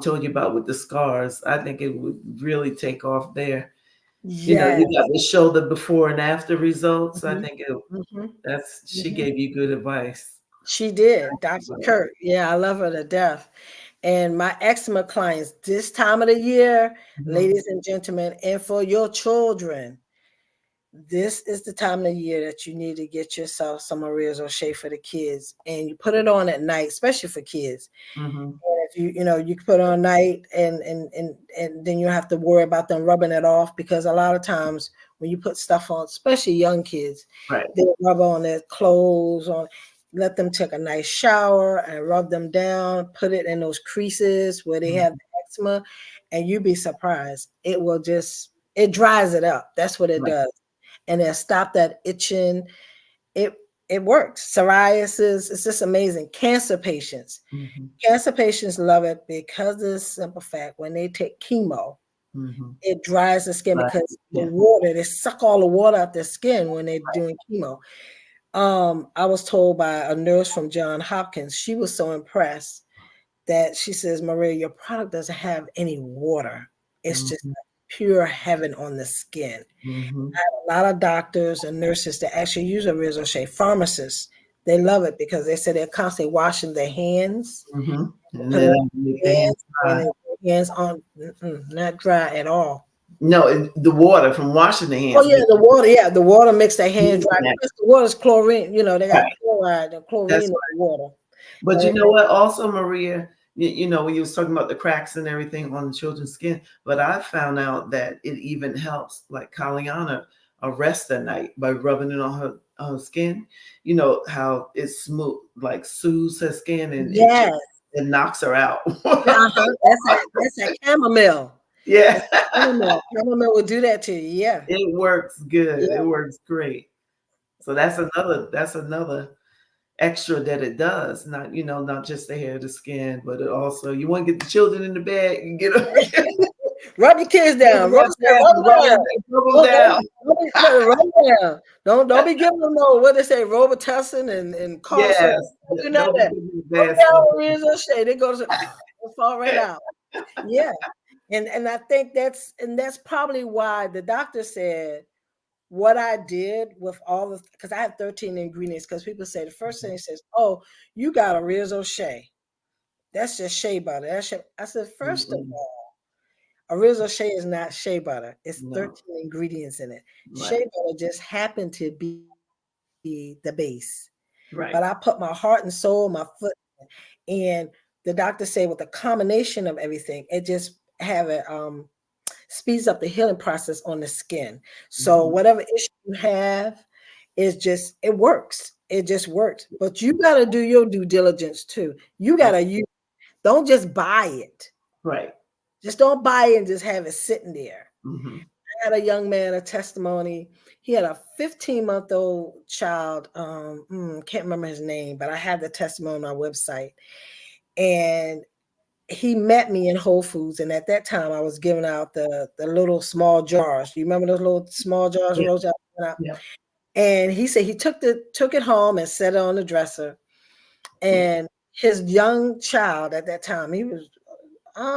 told you about with the scars. I think it would really take off there. You know, Yes. you got to show the before and after results. I Mhm, think mhm, that's she mhm. gave you good advice. She did, Dr. Kurt. Yeah, I love her to death. And my eczema clients, this time of the year, Mhm. ladies and gentlemen, and for your children, this is the time of the year that you need to get yourself some Maria's O'Shea for the kids. And you put it on at night, especially for kids. Mhm. And if you can put it on night and then you don't have to worry about them rubbing it off, because a lot of times when you put stuff on, especially young kids, Right. they rub on their clothes, on let them take a nice shower and rub them down, put it in those creases where they have Mhm. the eczema, and you'd be surprised. It will just, it dries it up. That's what it Right. does. And it'll stop that itching. It it works. Psoriasis, it's just amazing. Cancer patients. Mhm. Cancer patients love it because of the simple fact when they take chemo, Mhm. it dries the skin Right. because the Yeah. water, they suck all the water out their skin when they're doing chemo. I was told by a nurse from John Hopkins, she was so impressed that she says, Maria, your product doesn't have any water. It's just Mhm. pure heaven on the skin. Mhm. A lot of doctors and nurses that actually use a Rizzo Shea, pharmacists, they love it because they say they're constantly washing their hands, Mhm. And putting then it I make on the their hands hands, and dry. their hands on not dry at all. No, the water from washing the Oh hands yeah, makes the water makes their hands dry. that. Plus the water's chlorine, they got Right. chloride and chlorine That's in the water. But But you know what? Also, Maria, you know, when you was talking about the cracks and everything on the children's skin, but I found out that it even helps, like Kaliana, a rest at night by rubbing it on her skin. You know how it's smooth, like soothes her skin and yes, it knocks her out. uh-huh. That's a chamomile. Yeah, That's a chamomile. Chamomile will do that to you. Yeah. it works good. It Yeah. works great. So that's another extra that it does. Not, not just the hair, the skin, but it also you want to get the children in the bed and get them, Rub your kids get them down. Rub rub them down, down. rub them Don't, down. rub them down. Don't be giving them no, what they say, Robitussin and cough syrup. Yes, Don't do none of don't be that. giving the Rub bad down stuff. with Rizzo Shea. They go to it'll fall right out. Yeah. And I think that's probably why the doctor said what I did with all the, because I have 13 ingredients, because people say the first thing says, oh, you got a Rizzo Shea. That's just shea butter. I said, first of Mm-mm. all, a Rizzo Shea is not shea butter. It's No, 13 ingredients in it. Shea right, butter just happened to be the base. But I put my right. heart and soul, my foot, and the doctor said with the combination of everything, it just have it speeds up the healing process on the skin. So Mhm. whatever issue you have, it works. It just works. But you gotta do your due diligence too. You Oh, gotta use, don't just buy it. right. Just don't buy it and just have it sitting there. Hmm. I had a young man, a testimony. He had a 15-month-old child. Can't remember his name, but I have the testimony on my website. And he met me in Whole Foods, and at that time, I was giving out the little small jars. You remember those little small jars, Yeah, Rose? yeah. And he said he took it home and set it on the dresser. And his young child at that time, he was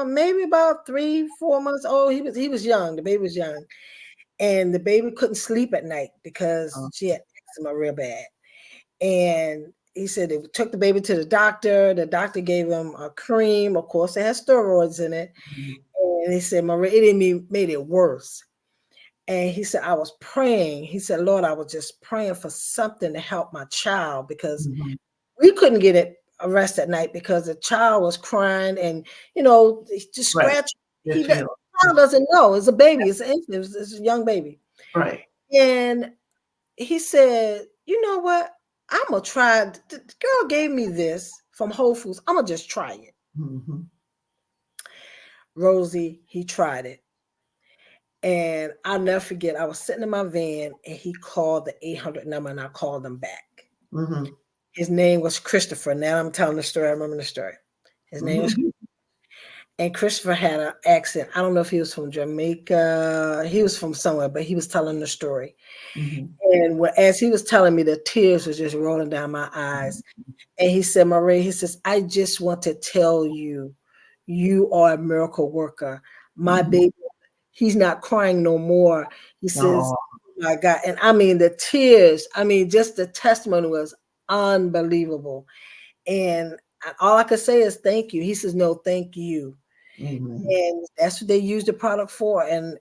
maybe about 3, 4 months old. He was young. The baby was young, and the baby couldn't sleep at night because Oh, she had eczema real bad. And he said they took the baby to the doctor. The doctor gave him a cream. Of course, it has steroids in it. mhm, And he said, Maria, it didn't made it worse. And he said, I was praying. He said, Lord, I was just praying for something to help my child, because mhm. we couldn't get it a rest at night because the child was crying and, just Right. scratch. Get The you. child doesn't know. It's a baby. It's an infant. It's a young baby. Right. And he said, you know what? I'm going to try. The girl gave me this from Whole Foods. I'm going to just try it. Hmm. Rosie, he tried it. And I'll never forget, I was sitting in my van and he called the 800 number and I called him back. Hmm. His name was Christopher. Now I'm telling the story. I remember the story. His name was, and Christopher had an accent. I don't know if he was from Jamaica. He was from somewhere, but he was telling the story. And as he was telling me, the tears was just rolling down my eyes. And he said, Marie, he says, I just want to tell you, you are a miracle worker. My baby, he's not crying no more. He says, Oh, oh my God. And I mean, the tears, I mean, just the testimony was unbelievable. And all I could say is thank you. He says, no, thank you. amen. And that's what they use the product for. And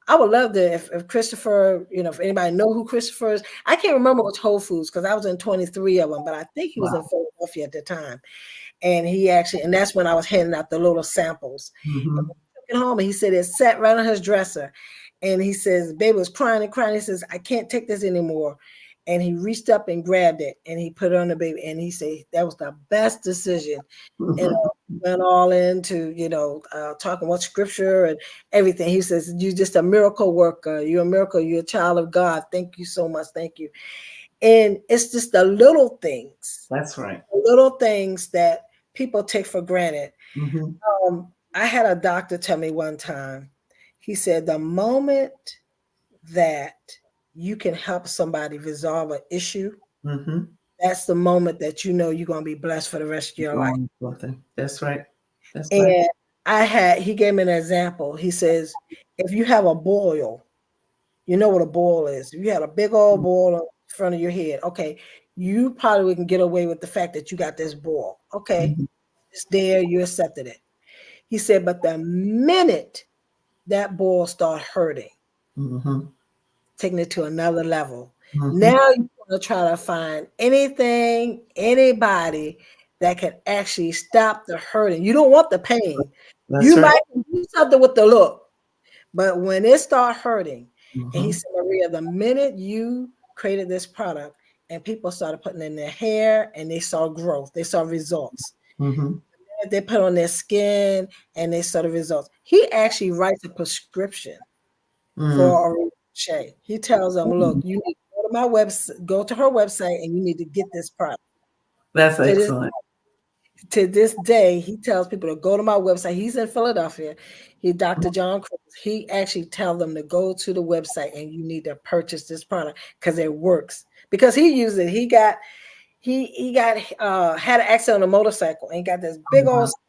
I would love to if Christopher, if anybody know who Christopher is. I can't remember which Whole Foods because I was in 23 of them, but I think he was in Wow. Philadelphia at the time. And and that's when I was handing out the little samples. And we took it home, and he said it sat right on his dresser. And he says, baby was crying and crying. He says, I can't take this anymore. And he reached up and grabbed it, and he put it on the baby. And he said that was the best decision. And went all into, talking about scripture and everything. He says, you're just a miracle worker. You're a miracle. You're a child of God. Thank you so much. Thank you. And it's just the little things. That's right. Little things that people take for granted. I had a doctor tell me one time, he said, the moment that you can help somebody resolve an issue, that's the moment that you're going to be blessed for the rest of your life. That's right. That's right. And he gave me an example. He says, if you have a boil, you know what a boil is. If you had a big old boil in front of your head, okay, you probably wouldn't get away with the fact that you got this boil. Okay, it's there, you accepted it. He said, but the minute that boil start hurting, taking it to another level, now you want to try to find anything, anybody that can actually stop the hurting. You don't want the pain. You might do something with the look, but when it start hurting, and he said, Maria, the minute you created this product and people started putting in their hair and they saw growth, they saw results. They put on their skin and they saw the results. He actually writes a prescription for Oria. He tells them, look, you need to go to my website, go to her website, and you need to get this product. That's excellent. To this day, he tells people to go to my website. He's in Philadelphia. Dr. John Cruz. He actually tells them to go to the website and you need to purchase this product because it works. Because he used it. He had an accident on a motorcycle and he got this big old stuff.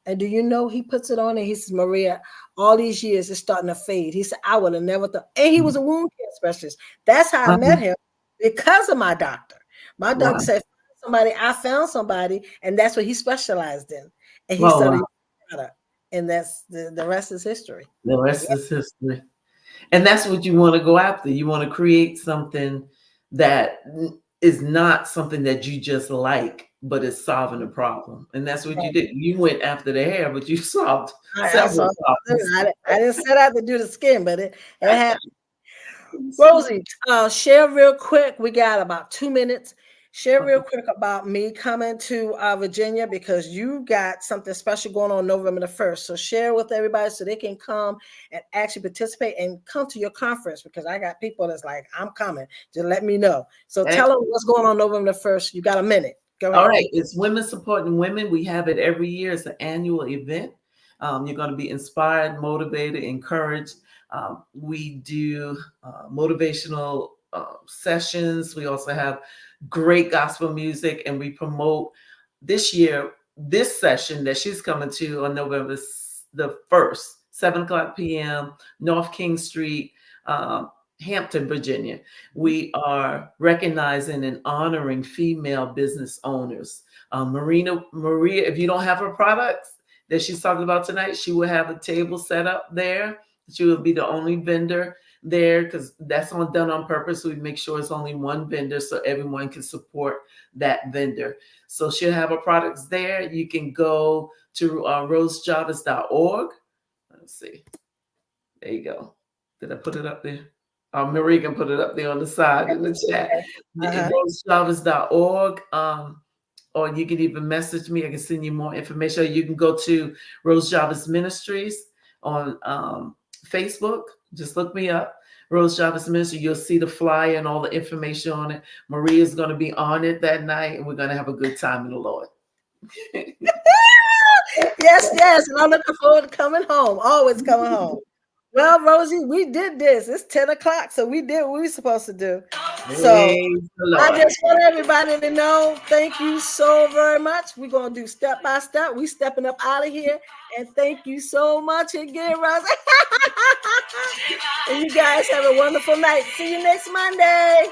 And do you know he puts it on and he says, Maria, all these years it's starting to fade. He said, I would have never thought. And he was a wound care specialist. That's how I met him, because of my doctor. My doctor said, I found somebody, and that's what he specialized in. And he started product. And that's the rest is history. The rest is history. And that's what you want to go after. You want to create something that is not something that you just like, but it's solving a problem. And that's what you did. You went after the hair, but you solved several problems. I didn't set out to do the skin, but it happened. Rosie, share real quick. We got about 2 minutes. Share real quick about me coming to Virginia, because you got something special going on November the 1st. So share with everybody so they can come and actually participate and come to your conference, because I got people that's like, I'm coming. Just let me know. So tell them what's going on November the 1st. You got a minute. Go ahead. All right. It's Women Supporting Women. We have it every year. It's an annual event. You're going to be inspired, motivated, encouraged. We do motivational sessions. We also have great gospel music, and we promote this session that she's coming to on November the 1st, 7:00 p.m., North King Street, Hampton, Virginia. We are recognizing and honoring female business owners. Maria, if you don't have her products that she's talking about tonight, she will have a table set up there. She will be the only vendor there, because that's done on purpose. We make sure it's only one vendor so everyone can support that vendor. So she'll have her products there. You can go to rosejarvis.org. Let's see. There you go. Did I put it up there? Marie can put it up there on the side in the chat. rosejarvis.org. Or you can even message me. I can send you more information. Or you can go to Rose Jarvis Ministries on Facebook. Just look me up, Rose Jarvis Ministry. You'll see the flyer and all the information on it. Maria's going to be on it that night, and we're going to have a good time in the Lord. Yes. And I'm looking forward to coming home. Always coming home. Well, Rosie, we did this. It's 10 o'clock, so we did what we were supposed to do. So Praise the I Lord. just want everybody to know, thank you so very much. We're going to do step by step. We stepping up out of here. And thank you so much again, Rosie. And you guys have a wonderful night. See you next Monday.